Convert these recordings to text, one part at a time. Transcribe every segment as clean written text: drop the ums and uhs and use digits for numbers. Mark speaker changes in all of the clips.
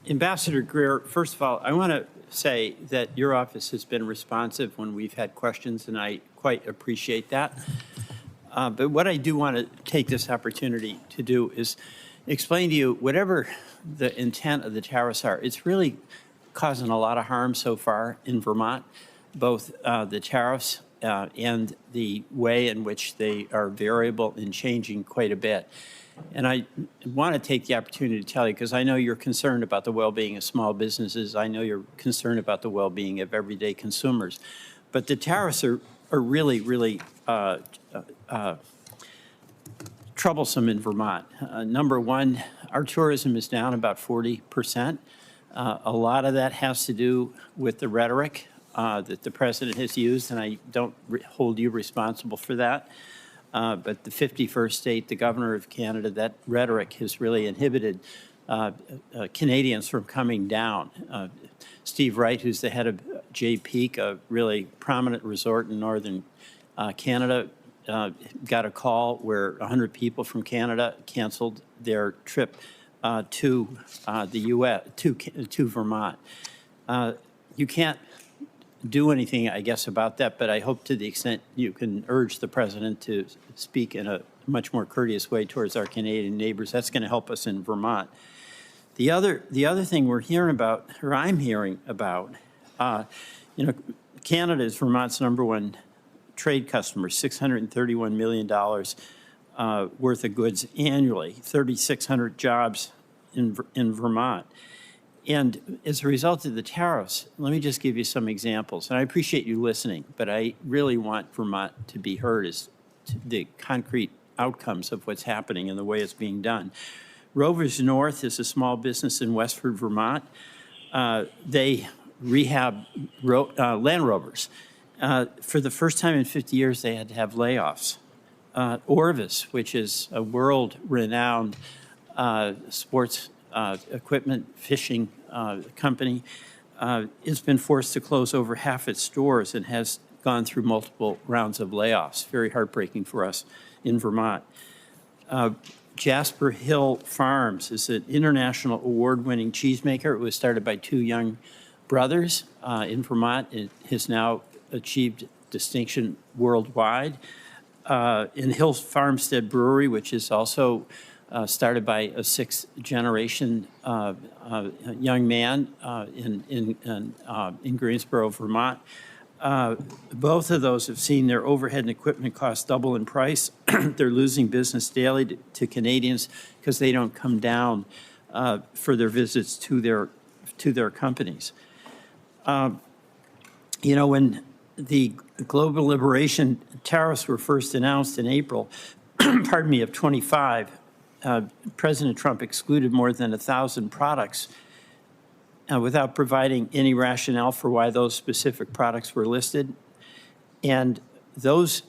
Speaker 1: Ambassador Greer, first of all, I want to say that your office has been responsive when we've had questions, and I quite appreciate that. But what I do want to take this opportunity to do is explain to you whatever the intent of the tariffs are. It's really causing a lot of harm so far in Vermont, both the tariffs and the way in which they are variable and changing quite a bit. And I want to take the opportunity to tell you, because I know you're concerned about the well-being of small businesses. I know you're concerned about the well-being of everyday consumers. But the tariffs are really, really troublesome in Vermont. Number one, our tourism is down about 40%. A lot of that has to do with the rhetoric that the president has used, and I don't hold you responsible for that. But the 51st state, the governor of Canada, that rhetoric has really inhibited Canadians from coming down. Steve Wright, who's the head of Jay Peak, a really prominent resort in northern Canada, got a call where 100 people from Canada canceled their trip to the U.S., to Vermont. You can't do anything, I guess, about that, but I hope to the extent you can urge the president to speak in a much more courteous way towards our Canadian neighbors. That's going to help us in Vermont. The other thing we're hearing about, or I'm hearing about, Canada is Vermont's #1 trade customer, $631 million worth of goods annually, 3,600 jobs in Vermont. And as a result of the tariffs, let me just give you some examples. And I appreciate you listening, but I really want Vermont to be heard as to the concrete outcomes of what's happening and the way it's being done. Rovers North is a small business in Westford, Vermont. They rehab Land Rovers. For the first time in 50 years, they had to have layoffs. Orvis, which is a world-renowned sports equipment fishing company, has been forced to close over half its stores and has gone through multiple rounds of layoffs. Very heartbreaking for us in Vermont. Jasper Hill Farms is an international award-winning cheesemaker. It was started by two young brothers in Vermont. It has now achieved distinction worldwide. In Hill Farmstead Brewery, which is also started by a sixth-generation young man in Greensboro, Vermont. Both of those have seen their overhead and equipment costs double in price. They're losing business daily to Canadians because they don't come down for their visits to their companies. When the global liberation tariffs were first announced in April, pardon me, of 25, President Trump excluded more than 1,000 products without providing any rationale for why those specific products were listed. And those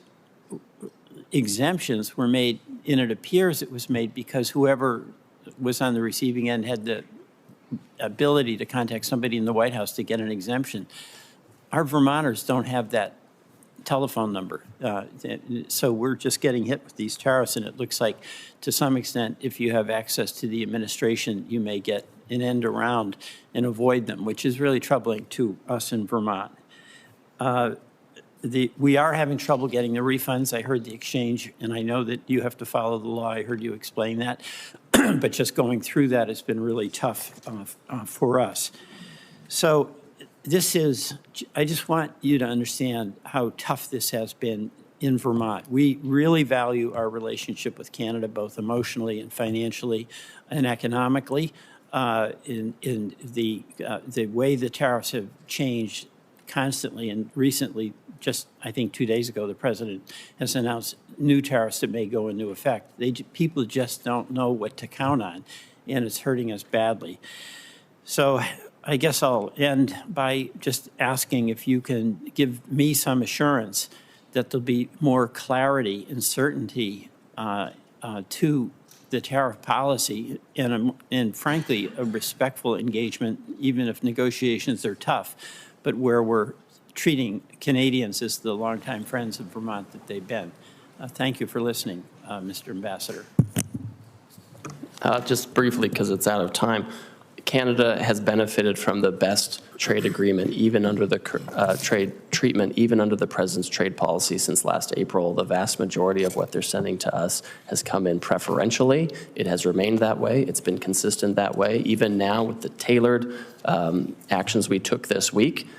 Speaker 1: exemptions were made, and it appears it was made because whoever was on the receiving end had the ability to contact somebody in the White House to get an exemption. Our Vermonters don't have that telephone number. So we're just getting hit with these tariffs, and it looks like to some extent, if you have access to the administration, you may get an end around and avoid them, which is really troubling to us in Vermont. We are having trouble getting the refunds. I heard the exchange, and I know that you have to follow the law. I heard you explain that. But just going through that has been really tough for us. So I just want you to understand how tough this has been in Vermont. We really value our relationship with Canada, both emotionally and financially and economically. In the way the tariffs have changed constantly, and recently, just I think 2 days ago, the president has announced new tariffs that may go into effect. People just don't know what to count on, and it's hurting us badly. So I guess I'll end by just asking if you can give me some assurance that there'll be more clarity and certainty to the tariff policy and frankly, a respectful engagement, even if negotiations are tough, but where we're treating Canadians as the longtime friends of Vermont that they've been. Thank you for listening, Mr. Ambassador.
Speaker 2: Just briefly, because it's out of time. Canada has benefited from the best trade agreement, even under the trade treatment, even under the president's trade policy since last April. The vast majority of what they're sending to us has come in preferentially. It has remained that way. It's been consistent that way. Even now, with the tailored actions we took this week,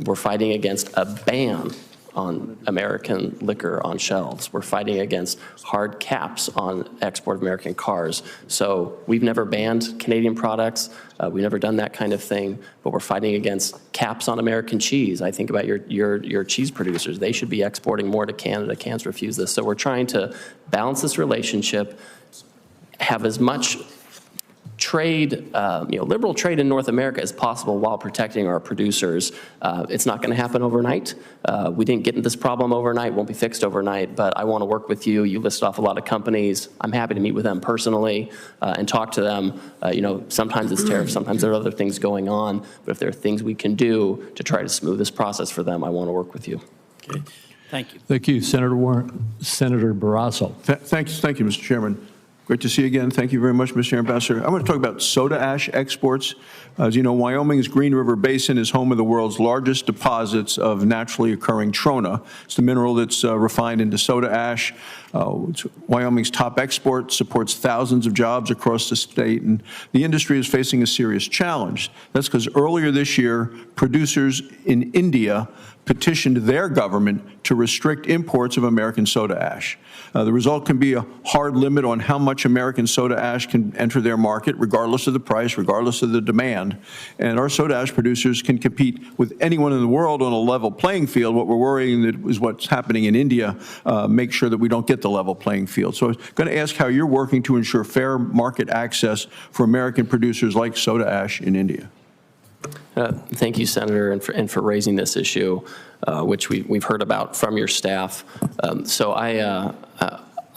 Speaker 2: we're fighting against a ban on American liquor on shelves. We're fighting against hard caps on export of American cars. So we've never banned Canadian products. We've never done that kind of thing, but we're fighting against caps on American cheese. I think about your cheese producers. They should be exporting more to Canada. Can't refuse this. So we're trying to balance this relationship, have as much trade, liberal trade in North America as possible while protecting our producers. It's not going to happen overnight. We didn't get into this problem overnight, won't be fixed overnight, but I want to work with you. You list off a lot of companies. I'm happy to meet with them personally and talk to them. Sometimes it's tariffs, sometimes there are other things going on, but if there are things we can do to try to smooth this process for them, I want to work with you.
Speaker 1: Okay. Thank you.
Speaker 3: Thank you, Senator Warren. Senator Barrasso.
Speaker 4: Thank you, Mr. Chairman. Great to see you again. Thank you very much, Mr. Ambassador. I want to talk about soda ash exports. As you know, Wyoming's Green River Basin is home of the world's largest deposits of naturally occurring trona. It's the mineral that's refined into soda ash. It's Wyoming's top export, supports thousands of jobs across the state, and the industry is facing a serious challenge. That's because earlier this year, producers in India petitioned their government to restrict imports of American soda ash. The result can be a hard limit on how much American soda ash can enter their market, regardless of the price, regardless of the demand. And our soda ash producers can compete with anyone in the world on a level playing field. What we're worrying that is what's happening in India, make sure that we don't get the level playing field. So I'm going to ask how you're working to ensure fair market access for American producers like soda ash in India.
Speaker 2: Thank you, Senator, and for raising this issue, which we've heard about from your staff. So I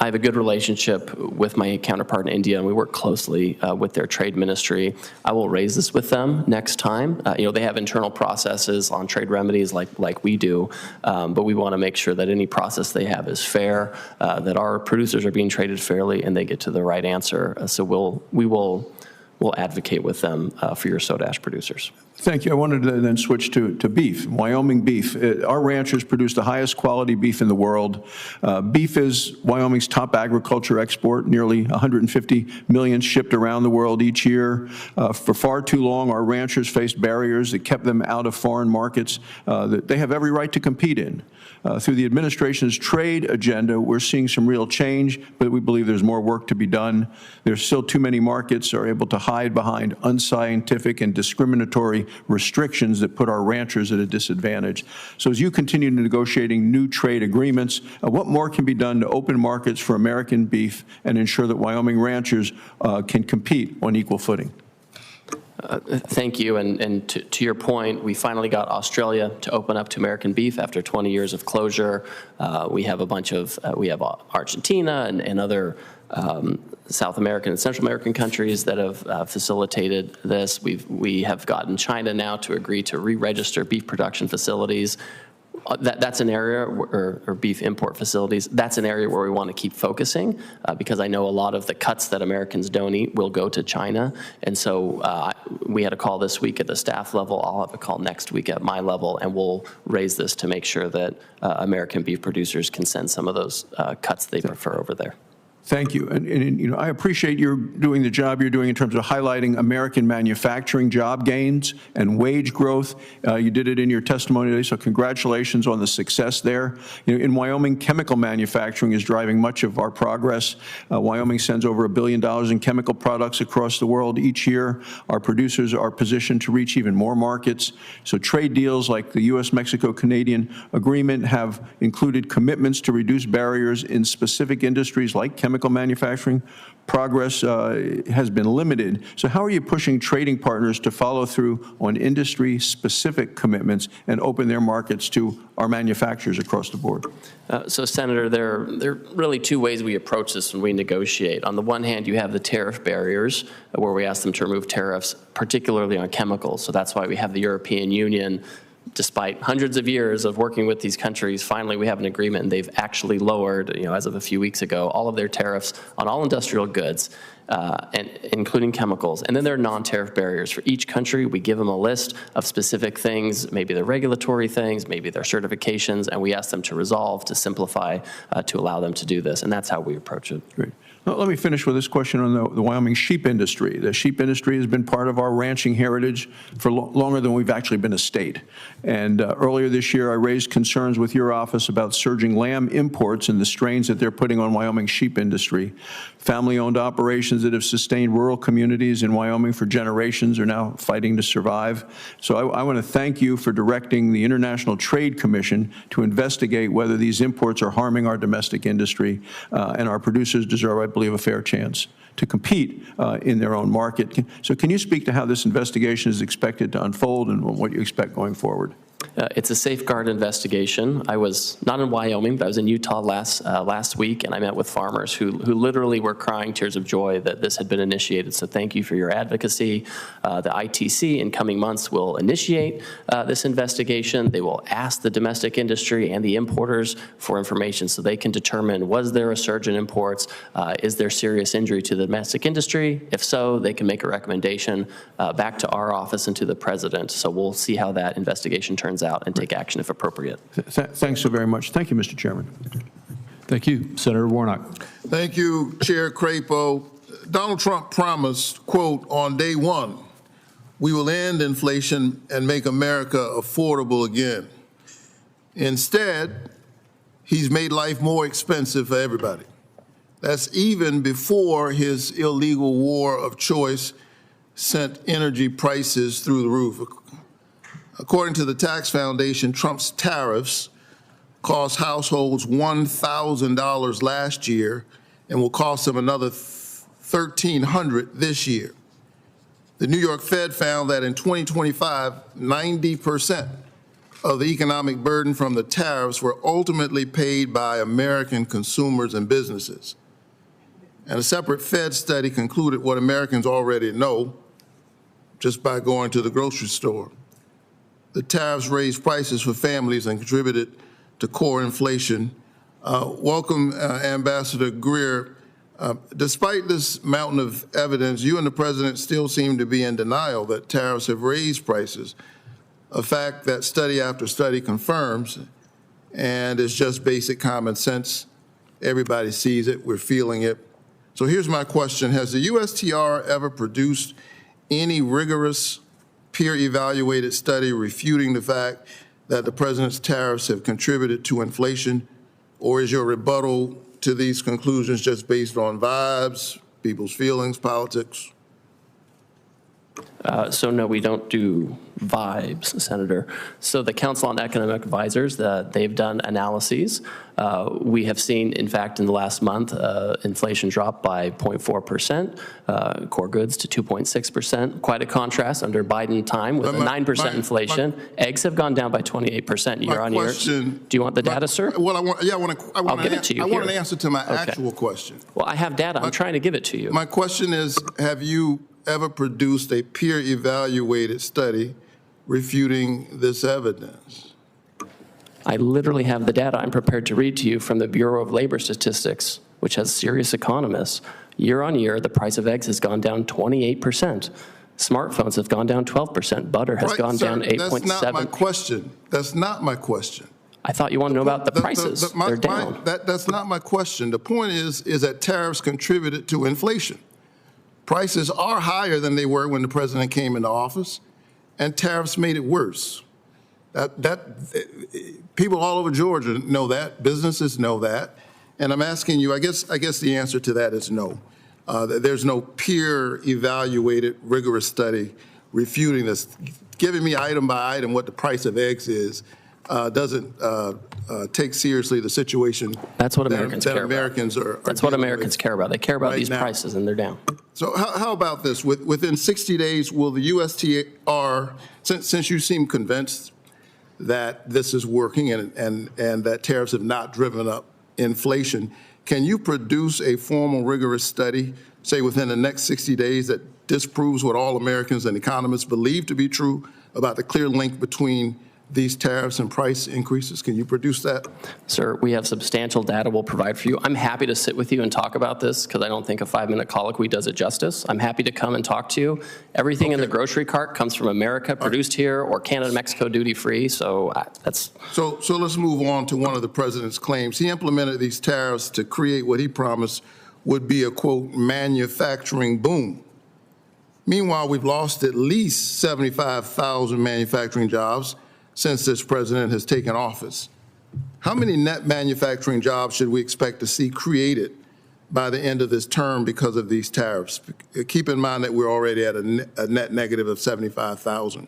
Speaker 2: have a good relationship with my counterpart in India, and we work closely with their trade ministry. I will raise this with them next time. They have internal processes on trade remedies like we do, but we want to make sure that any process they have is fair, that our producers are being traded fairly, and they get to the right answer. So we'll advocate with them for your soda ash producers.
Speaker 4: Thank you. I wanted to then switch to beef, Wyoming beef. Our ranchers produce the highest quality beef in the world. Beef is Wyoming's top agriculture export, nearly 150 million shipped around the world each year. For far too long, our ranchers faced barriers that kept them out of foreign markets that they have every right to compete in. Through the administration's trade agenda, we're seeing some real change, but we believe there's more work to be done. There's still too many markets are able to hide behind unscientific and discriminatory restrictions that put our ranchers at a disadvantage. So as you continue negotiating new trade agreements, what more can be done to open markets for American beef and ensure that Wyoming ranchers can compete on equal footing?
Speaker 2: Thank you, and to your point, we finally got Australia to open up to American beef after 20 years of closure. We have a bunch of, we have Argentina and other South American and Central American countries that have facilitated this. We have gotten China now to agree to re-register beef production facilities. That's an area, or beef import facilities, that's an area where we want to keep focusing because I know a lot of the cuts that Americans don't eat will go to China. And so we had a call this week at the staff level. I'll have a call next week at my level, and we'll raise this to make sure that American beef producers can send some of those cuts they prefer over there.
Speaker 4: Thank you. And I appreciate you doing the job you're doing in terms of highlighting American manufacturing job gains and wage growth. You did it in your testimony today, so congratulations on the success there. In Wyoming, chemical manufacturing is driving much of our progress. Wyoming sends over $1 billion in chemical products across the world each year. Our producers are positioned to reach even more markets. So trade deals like the U.S. Mexico-Canadian agreement have included commitments to reduce barriers in specific industries like chemical manufacturing. Progress has been limited. So how are you pushing trading partners to follow through on industry-specific commitments and open their markets to our manufacturers across the board?
Speaker 2: So, Senator, there are really two ways we approach this when we negotiate. On the one hand, you have the tariff barriers, where we ask them to remove tariffs, particularly on chemicals. So that's why we have the European Union despite hundreds of years of working with these countries, finally we have an agreement, and they've actually lowered, as of a few weeks ago, all of their tariffs on all industrial goods, and including chemicals. And then there are non-tariff barriers. For each country, we give them a list of specific things, maybe they're regulatory things, maybe they're certifications, and we ask them to resolve, to simplify, to allow them to do this. And that's how we approach it.
Speaker 4: Great. Well, let me finish with this question on the Wyoming sheep industry. The sheep industry has been part of our ranching heritage for longer than we've actually been a state. And earlier this year, I raised concerns with your office about surging lamb imports and the strains that they're putting on Wyoming sheep industry. Family-owned operations that have sustained rural communities in Wyoming for generations are now fighting to survive. So I want to thank you for directing the International Trade Commission to investigate whether these imports are harming our domestic industry, and our producers deserve, I believe, a fair chance to compete in their own market. So can you speak to how this investigation is expected to unfold and what you expect going forward?
Speaker 2: It's a safeguard investigation. I was not in Wyoming, but I was in Utah last week, and I met with farmers who literally were crying tears of joy that this had been initiated. So thank you for your advocacy. The ITC in coming months will initiate this investigation. They will ask the domestic industry and the importers for information so they can determine, was there a surge in imports? Is there serious injury to the domestic industry? If so, they can make a recommendation back to our office and to the president. So we'll see how that investigation turns out and take action if appropriate.
Speaker 4: Thanks so very much. Thank you, Mr. Chairman.
Speaker 3: Thank you. Senator Warnock.
Speaker 5: Thank you, Chair Crapo. Donald Trump promised, quote, on day one, we will end inflation and make America affordable again. Instead, he's made life more expensive for everybody. That's even before his illegal war of choice sent energy prices through the roof. According to the Tax Foundation, Trump's tariffs cost households $1,000 last year and will cost them another $1,300 this year. The New York Fed found that in 2025, 90% of the economic burden from the tariffs were ultimately paid by American consumers and businesses. And a separate Fed study concluded what Americans already know just by going to the grocery store. The tariffs raised prices for families and contributed to core inflation. Welcome, Ambassador Greer. Despite this mountain of evidence, you and the president still seem to be in denial that tariffs have raised prices, a fact that study after study confirms, and it's just basic common sense. Everybody sees it, we're feeling it. So here's my question. Has the USTR ever produced any rigorous peer-evaluated study refuting the fact that the president's tariffs have contributed to inflation, or is your rebuttal to these conclusions just based on vibes, people's feelings, politics?
Speaker 2: So no, we don't do vibes, Senator. So the Council on Economic Advisors, they've done analyses. We have seen, in fact, in the last month, inflation drop by 0.4%, core goods to 2.6%. Quite a contrast under Biden time with a 9% inflation. Eggs have gone down by 28% year on year. Do you want the data, sir?
Speaker 5: Well, I'll
Speaker 2: give it to you.
Speaker 5: I want an answer to my actual question.
Speaker 2: Well, I have data. I'm trying to give it to you.
Speaker 5: My question is, have you ever produced a peer-evaluated study refuting this evidence?
Speaker 2: I literally have the data I'm prepared to read to you from the Bureau of Labor Statistics, which has serious economists. Year on year, the price of eggs has gone down 28%. Smartphones have gone down 12%. Butter has gone down 8.7%.
Speaker 5: That's not my question. That's not my question.
Speaker 2: I thought you want to know about the prices. They're down.
Speaker 5: That's not my question. The point is that tariffs contributed to inflation. Prices are higher than they were when the president came into office, and tariffs made it worse. People all over Georgia know that. Businesses know that. And I'm asking you, I guess the answer to that is no. There's no peer-evaluated, rigorous study refuting this. Giving me item by item what the price of eggs is doesn't take seriously the situation.
Speaker 2: That's what Americans care
Speaker 5: Americans
Speaker 2: about. That's what Americans care about. They care about these prices, and they're down.
Speaker 5: So how about this? Within 60 days, will the USTR, since you seem convinced that this is working and that tariffs have not driven up inflation, can you produce a formal, rigorous study, say within the next 60 days, that disproves what all Americans and economists believe to be true about the clear link between these tariffs and price increases? Can you produce that?
Speaker 2: Sir, we have substantial data we'll provide for you. I'm happy to sit with you and talk about this because I don't think a 5-minute colloquy does it justice. I'm happy to come and talk to you. Everything in the grocery cart comes from America, produced here, or Canada, Mexico, duty-free, so that's...
Speaker 5: So let's move on to one of the president's claims. He implemented these tariffs to create what he promised would be a, quote, manufacturing boom. Meanwhile, we've lost at least 75,000 manufacturing jobs since this president has taken office. How many net manufacturing jobs should we expect to see created by the end of this term because of these tariffs? Keep in mind that we're already at a net negative of 75,000.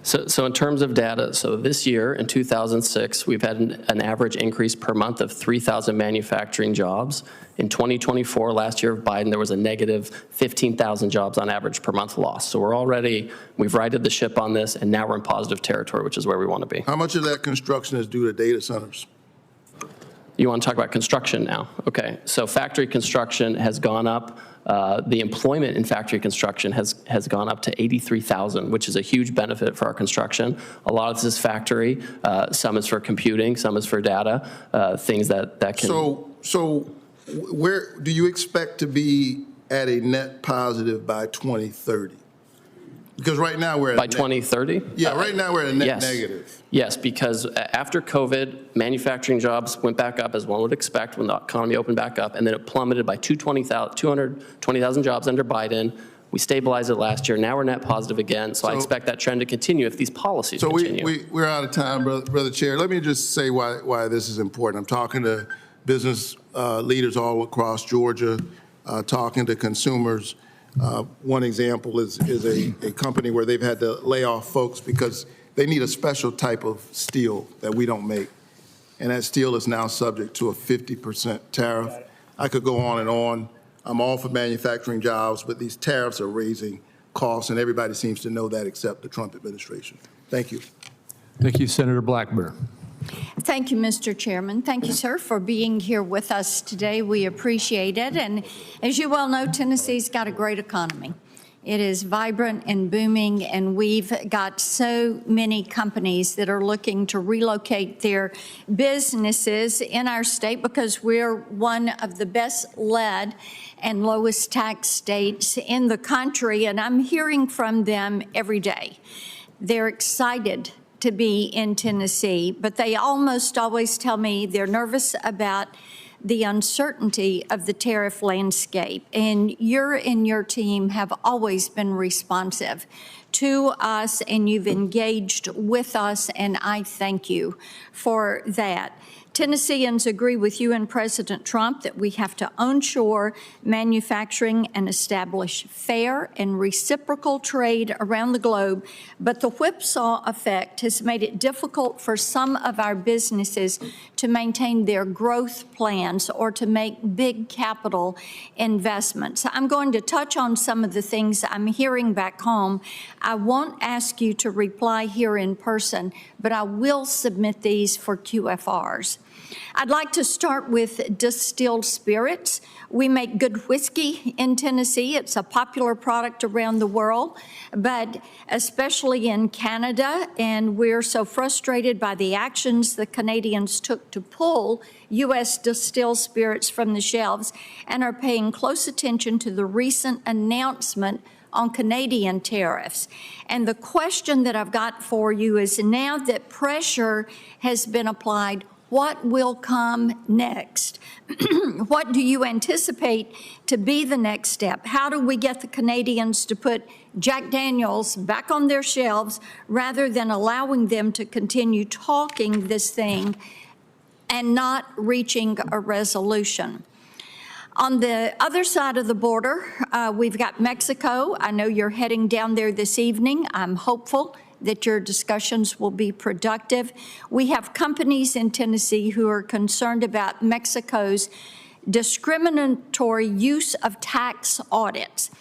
Speaker 2: So in terms of data, so this year in 2006, we've had an average increase per month of 3,000 manufacturing jobs. In 2024, last year of Biden, there was a negative 15,000 jobs on average per month lost. So we've righted the ship on this, and now we're in positive territory, which is where we want to be.
Speaker 5: How much of that construction is due to data centers?
Speaker 2: You want to talk about construction now? Okay, so factory construction has gone up. The employment in factory construction has gone up to 83,000, which is a huge benefit for our construction. A lot of this is factory. Some is for computing. Some is for data. Things that can.
Speaker 5: So where do you expect to be at a net positive by 2030? Because right now we're at
Speaker 2: by 2030?
Speaker 5: Yeah, right now we're at a net negative.
Speaker 2: Yes, because after COVID, manufacturing jobs went back up, as one would expect, when the economy opened back up, and then it plummeted by 220,000 jobs under Biden. We stabilized it last year. Now we're net positive again, so I expect that trend to continue if these policies continue.
Speaker 5: So we're out of time, Brother Chair. Let me just say why this is important. I'm talking to business leaders all across Georgia, talking to consumers. One example is a company where they've had to lay off folks because they need a special type of steel that we don't make. And that steel is now subject to a 50% tariff. I could go on and on. I'm all for manufacturing jobs, but these tariffs are raising costs, and everybody seems to know that except the Trump administration. Thank you.
Speaker 3: Thank you, Senator Blackburn.
Speaker 6: Thank you, Mr. Chairman. Thank you, sir, for being here with us today. We appreciate it. And as you well know, Tennessee's got a great economy. It is vibrant and booming, and we've got so many companies that are looking to relocate their businesses in our state because we're one of the best led and lowest tax states in the country, and I'm hearing from them every day. They're excited to be in Tennessee, but they almost always tell me they're nervous about the uncertainty of the tariff landscape. And you and your team have always been responsive to us, and you've engaged with us, and I thank you for that. Tennesseans agree with you and President Trump that we have to onshore manufacturing and establish fair and reciprocal trade around the globe, but the whipsaw effect has made it difficult for some of our businesses to maintain their growth plans or to make big capital investments. I'm going to touch on some of the things I'm hearing back home. I won't ask you to reply here in person, but I will submit these for QFRs. I'd like to start with distilled spirits. We make good whiskey in Tennessee. It's a popular product around the world, but especially in Canada, and we're so frustrated by the actions the Canadians took to pull U.S. distilled spirits from the shelves and are paying close attention to the recent announcement on Canadian tariffs. And the question that I've got for you is, now that pressure has been applied, what will come next? What do you anticipate to be the next step? How do we get the Canadians to put Jack Daniels back on their shelves rather than allowing them to continue talking this thing and not reaching a resolution? On the other side of the border, we've got Mexico. I know you're heading down there this evening. I'm hopeful that your discussions will be productive. We have companies in Tennessee who are concerned about Mexico's discriminatory use of tax audits.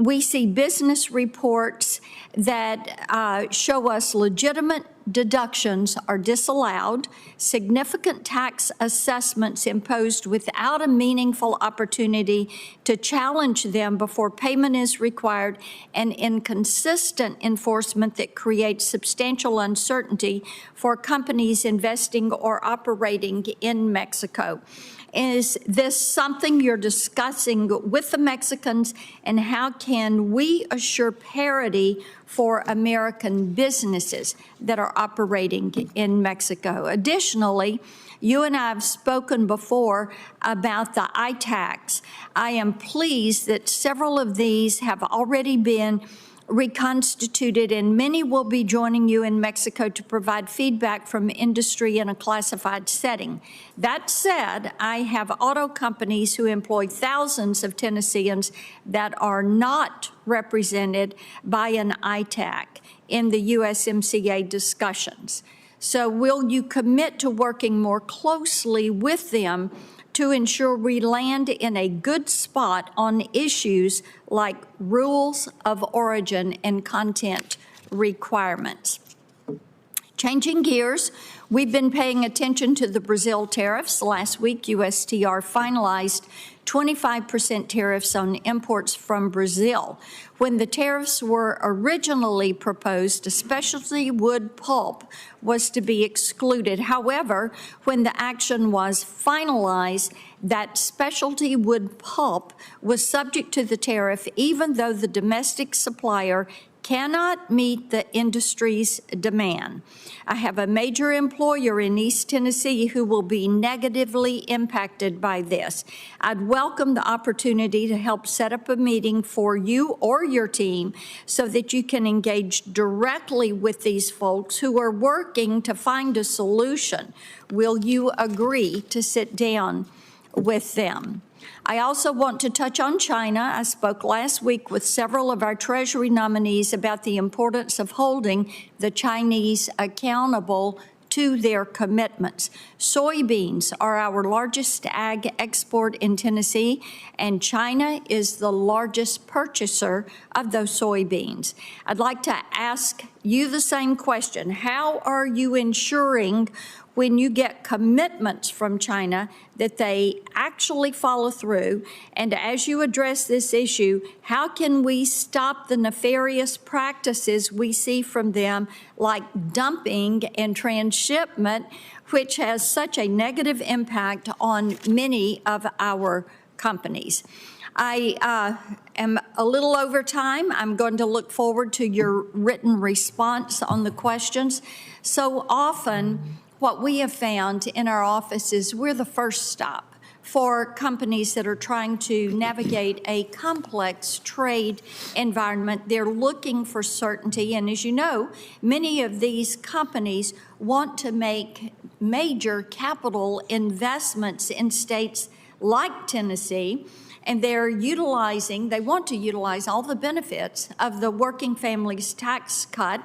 Speaker 6: We see business reports that show us legitimate deductions are disallowed, significant tax assessments imposed without a meaningful opportunity to challenge them before payment is required, and inconsistent enforcement that creates substantial uncertainty for companies investing or operating in Mexico. Is this something you're discussing with the Mexicans, and how can we assure parity for American businesses that are operating in Mexico? Additionally, you and I have spoken before about the ITACs. I am pleased that several of these have already been reconstituted, and many will be joining you in Mexico to provide feedback from industry in a classified setting. That said, I have auto companies who employ thousands of Tennesseans that are not represented by an ITAC in the USMCA discussions. So will you commit to working more closely with them to ensure we land in a good spot on issues like rules of origin and content requirements? Changing gears, we've been paying attention to the Brazil tariffs. Last week, USTR finalized 25% tariffs on imports from Brazil. When the tariffs were originally proposed, a specialty wood pulp was to be excluded. However, when the action was finalized, that specialty wood pulp was subject to the tariff, even though the domestic supplier cannot meet the industry's demand. I have a major employer in East Tennessee who will be negatively impacted by this. I'd welcome the opportunity to help set up a meeting for you or your team so that you can engage directly with these folks who are working to find a solution. Will you agree to sit down with them? I also want to touch on China. I spoke last week with several of our Treasury nominees about the importance of holding the Chinese accountable to their commitments. Soybeans are our largest ag export in Tennessee, and China is the largest purchaser of those soybeans. I'd like to ask you the same question. How are you ensuring when you get commitments from China that they actually follow through? And as you address this issue, how can we stop the nefarious practices we see from them, like dumping and transshipment, which has such a negative impact on many of our companies? I am a little over time. I'm going to look forward to your written response on the questions. So often, what we have found in our office is we're the first stop for companies that are trying to navigate a complex trade environment. They're looking for certainty, and as you know, many of these companies want to make major capital investments in states like Tennessee, and they want to utilize all the benefits of the Working Families Tax Cut.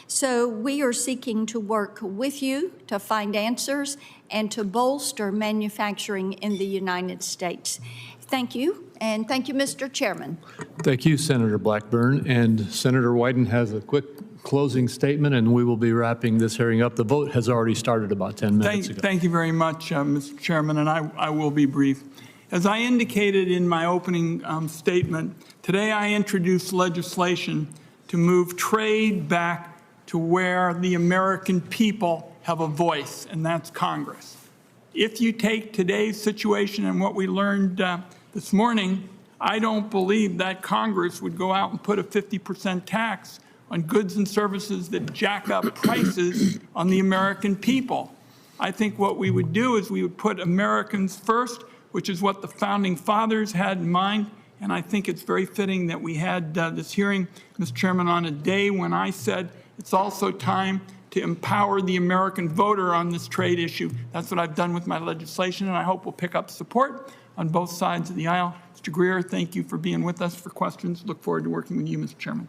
Speaker 6: So we are seeking to work with you to find answers and to bolster manufacturing in the United States. Thank you, and thank you, Mr. Chairman.
Speaker 3: Thank you, Senator Blackburn. And Senator Wyden has a quick closing statement, and we will be wrapping this hearing up. The vote has already started about 10 minutes ago.
Speaker 7: Thank you very much, Mr. Chairman, and I will be brief. As I indicated in my opening statement, today I introduced legislation to move trade back to where the American people have a voice, and that's Congress. If you take today's situation and what we learned this morning, I don't believe that Congress would go out and put a 50% tax on goods and services that jack up prices on the American people. I think what we would do is we would put Americans first, which is what the Founding Fathers had in mind, and I think it's very fitting that we had this hearing, Mr. Chairman, on a day when I said it's also time to empower the American voter on this trade issue. That's what I've done with my legislation, and I hope we'll pick up support on both sides of the aisle. It's Mr. Greer, thank you for being with us for questions. Look forward to working with you, Mr. Chairman.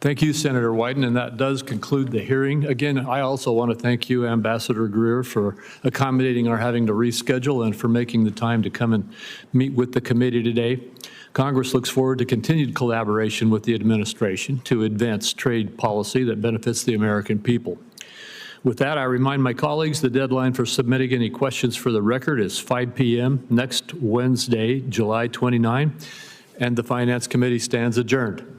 Speaker 3: Thank you, Senator Wyden, and that does conclude the hearing. Again, I also want to thank you, Ambassador Greer, for accommodating our having to reschedule and for making the time to come and meet with the committee today. Congress looks forward to continued collaboration with the administration to advance trade policy that benefits the American people. With that, I remind my colleagues the deadline for submitting any questions for the record is 5 p.m. next Wednesday, July 29, and the Finance Committee stands adjourned.